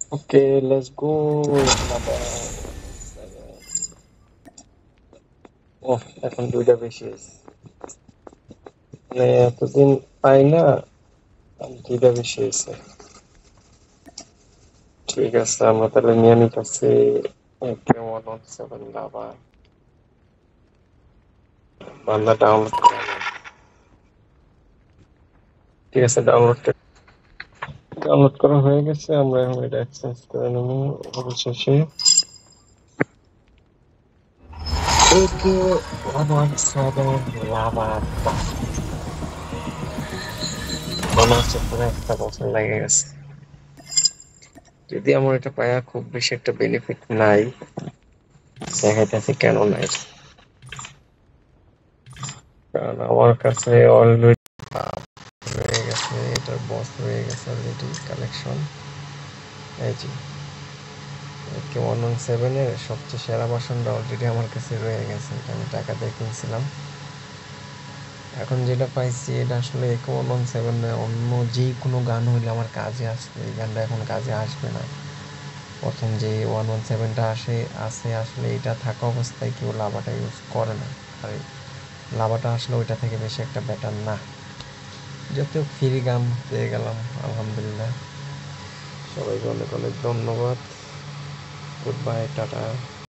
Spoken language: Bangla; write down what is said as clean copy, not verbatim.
Okay, let's go. Number seven. Oh, এখন দুইটা বেশি হয়েছে। মানে এতদিন পাই না, দুইটা বেশি হয়েছে। ঠিক আছে, আমরা তাহলে নিয়ে নিতেছি AK-117 লাভা। বান্দা ডাউনলোড করে নাও। ঠিক আছে, ডাউনলোড করা হয়ে গেছে। আমরা এখন এটা এক্সচেঞ্জ করে নেব অবশেষে। AK-117 lava. মনে হচ্ছে পুরো একটা বছর লেগে গেছে। যদি আমার এটা পায়া খুব বেশি একটা বেনিফিট নাই, দেখাইতেছি কেন নাই। কারণ আমার কাছে অলরেডি রয়ে গেছে, এটার বস রয়ে গেছে অলরেডি কালেকশন। এই যে AK-117 এর সবচেয়ে সেরা ভার্সনটা অলরেডি আমার কাছে রয়ে গেছে, এটা আমি টাকা দিয়ে কিনছিলাম। এখন যেটা পাইছি এটা আসলে AK-117 নয়, অন্য যে কোনো গান হইলে আমার কাজে আসবে। এই গানটা এখন কাজে আসবে না। প্রথম যে 117টা আছে আসলে এটা থাকা অবস্থায় কেউ লাভাটা ইউজ করে না। আর লাভাটা আসলে ওইটা থেকে বেশি একটা বেটার না। যত ফ্রি গান পেয়ে গেলাম আলহামদুলিল্লাহ। সবাইকে অনেক অনেক ধন্যবাদ। Good bye, tata.